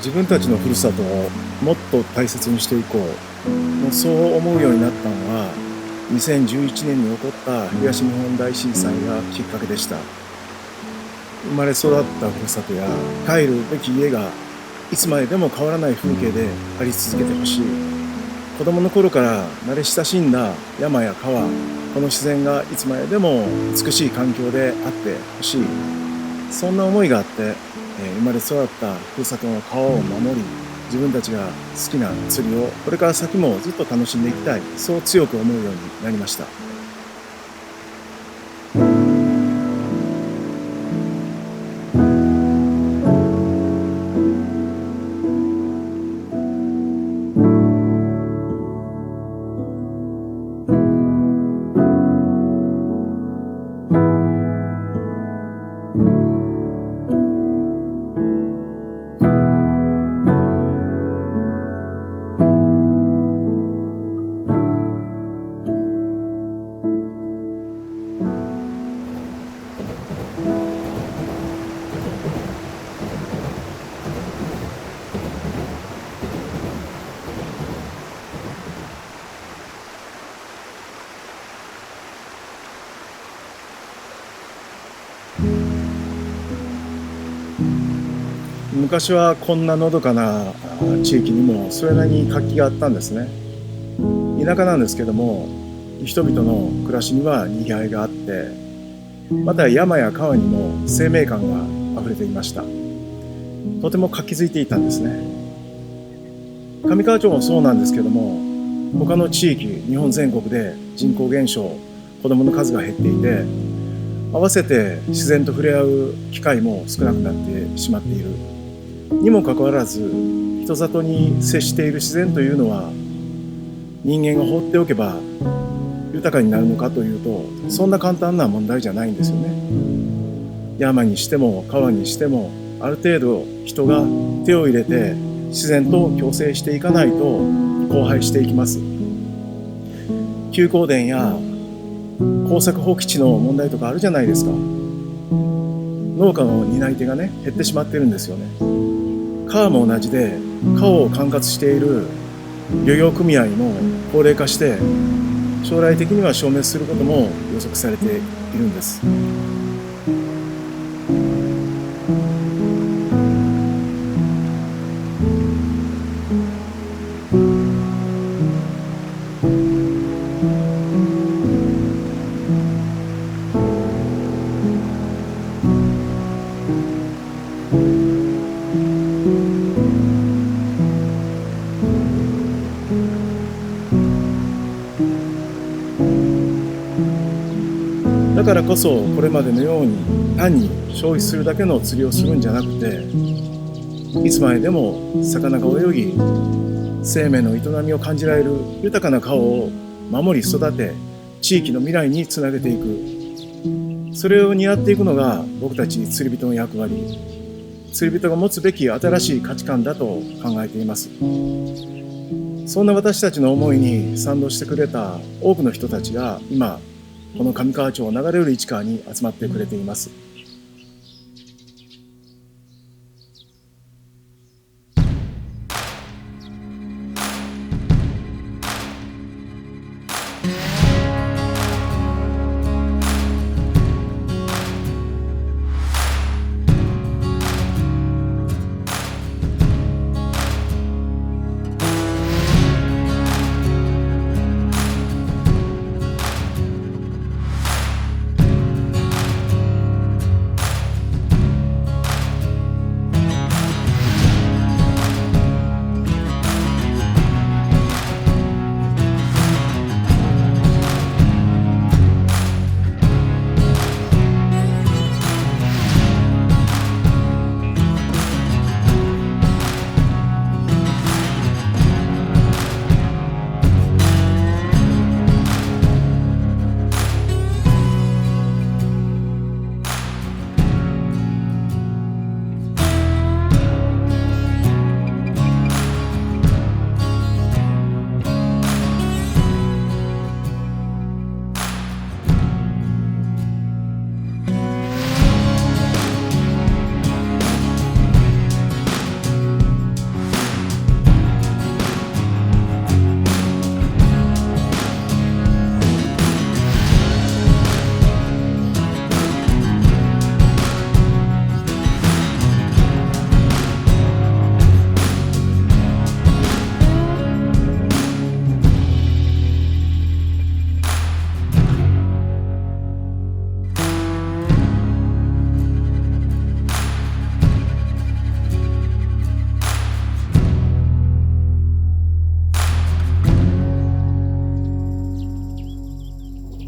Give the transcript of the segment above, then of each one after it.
自分たちのふるさとをもっと大切にしていこう、そう思うようになったのは2011年に起こった東日本大震災がきっかけでした。生まれ育ったふるさとや帰るべき家がいつまででも変わらない風景であり続けてほしい。子供の頃から慣れ親しんだ山や川、この自然がいつまででも美しい環境であってほしい。そんな思いがあって、生まれ育ったふるさとの川を守り、自分たちが好きな釣りをこれから先もずっと楽しんでいきたい、そう強く思うようになりました。昔はこんなのどかな地域にもそれなりに活気があったんですね。田舎なんですけども、人々の暮らしには賑わいがあって、また山や川にも生命感があふれていました。とても活気づいていたんですね。上川町もそうなんですけども、他の地域、日本全国で人口減少、子どもの数が減っていて、合わせて自然と触れ合う機会も少なくなってしまっているにもかかわらず、人里に接している自然というのは人間が放っておけば豊かになるのかというと、そんな簡単な問題じゃないんですよね。山にしても川にしても、ある程度人が手を入れて自然と共生していかないと荒廃していきます。休耕田や耕作放棄地の問題とかあるじゃないですか。農家の担い手がね、減ってしまってるんですよね。川も同じで、川を管轄している漁業組合も高齢化して、将来的には消滅することも予測されているんです。だからこそ、これまでのように単に消費するだけの釣りをするんじゃなくて、いつまででも魚が泳ぎ、生命の営みを感じられる豊かな川を守り育て、地域の未来につなげていく。それを担っていくのが僕たち釣り人の役割、釣り人が持つべき新しい価値観だと考えています。そんな私たちの思いに賛同してくれた多くの人たちが今、この上川町を流れる市川に集まってくれています。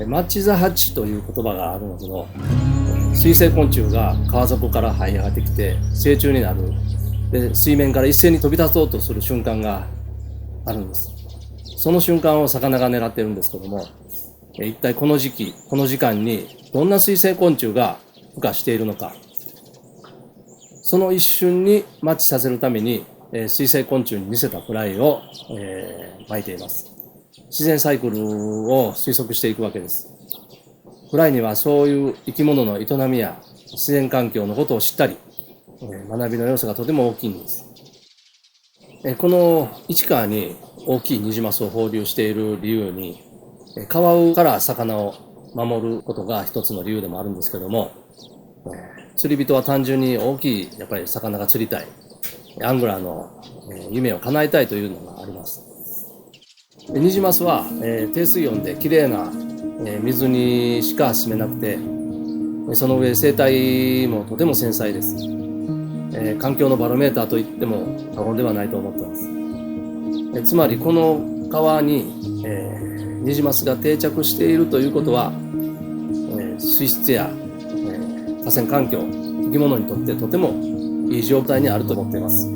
マッチ・ザ・ハッチという言葉があるのけど、水生昆虫が川底から這い上がってきて成虫になる。で、水面から一斉に飛び立とうとする瞬間があるんです。その瞬間を魚が狙っているんですけども、一体この時期、この時間にどんな水生昆虫が孵化しているのか、その一瞬にマッチさせるために水生昆虫に似せたフライを巻いています。自然サイクルを推測していくわけです。フライにはそういう生き物の営みや自然環境のことを知ったり、学びの要素がとても大きいんです。この市川に大きいニジマスを放流している理由に、カワウから魚を守ることが一つの理由でもあるんですけども、釣り人は単純に大きいやっぱり魚が釣りたい、アングラーの夢を叶えたいというのがあります。ニジマスは低水温できれいな水にしか住めなくて、その上生態もとても繊細です。環境のバロメーターといっても過言ではないと思っています。つまりこの川にニジマスが定着しているということは、水質や河川環境、生き物にとってとてもいい状態にあると思っています。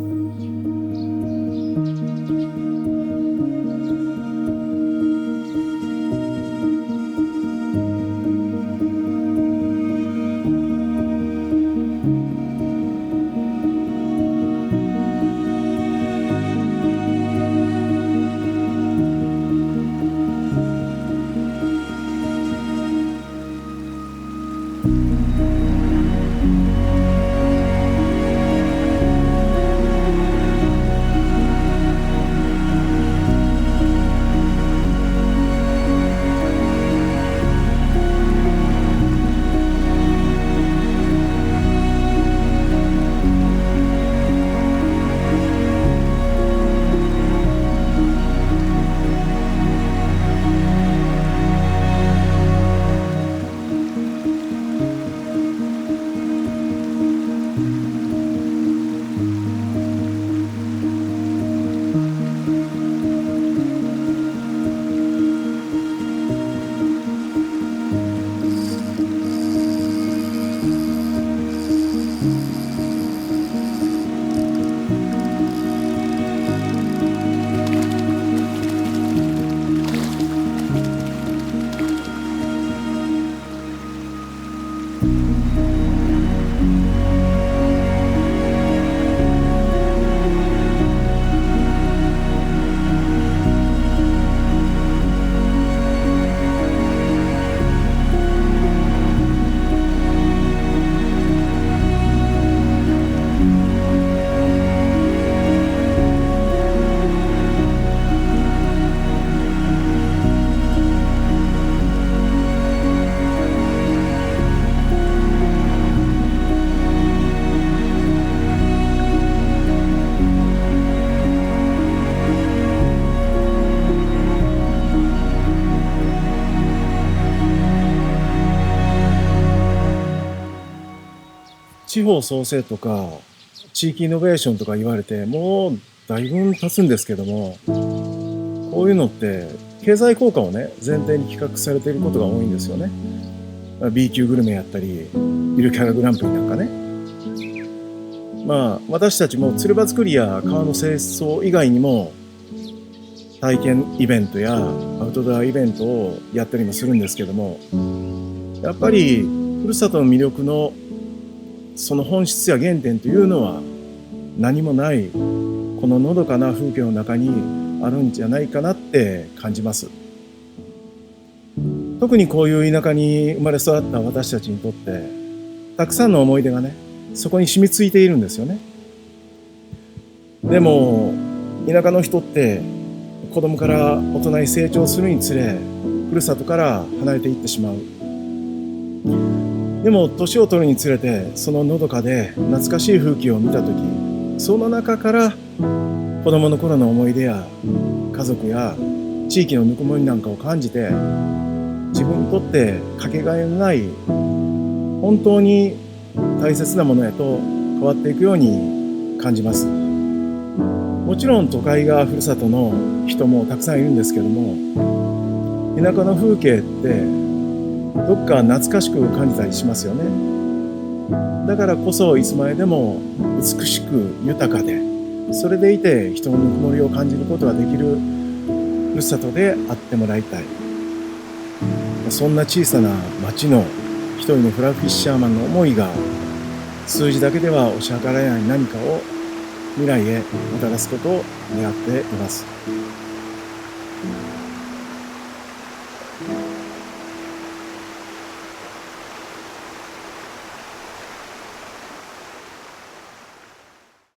地方創生とか地域イノベーションとか言われてもうだいぶ経つんですけども、こういうのって経済効果をね前提に企画されていることが多いんですよね。 B 級グルメやったりゆるキャラグランプリなんかね。私たちも釣り場作りや川の清掃以外にも体験イベントやアウトドアイベントをやったりもするんですけども、やっぱりふるさとの魅力のその本質や原点というのは何もないこののどかな風景の中にあるんじゃないかなって感じます。特にこういう田舎に生まれ育った私たちにとってたくさんの思い出がねそこに染みついているんですよね。でも田舎の人って子供から大人に成長するにつれふるさとから離れていってしまう。でも年を取るにつれてそののどかで懐かしい風景を見た時、その中から子供の頃の思い出や家族や地域のぬくもりなんかを感じて、自分にとってかけがえのない本当に大切なものへと変わっていくように感じます。もちろん都会がふるさとの人もたくさんいるんですけども、田舎の風景ってどっか懐かしく感じたりしますよね。だからこそいつまででも美しく豊かで、それでいて人のぬくもりを感じることができるふるさとであってもらいたい。そんな小さな町の一人のフラフィッシャーマンの思いが、数字だけでは推し量れない何かを未来へもたらすことを願っています。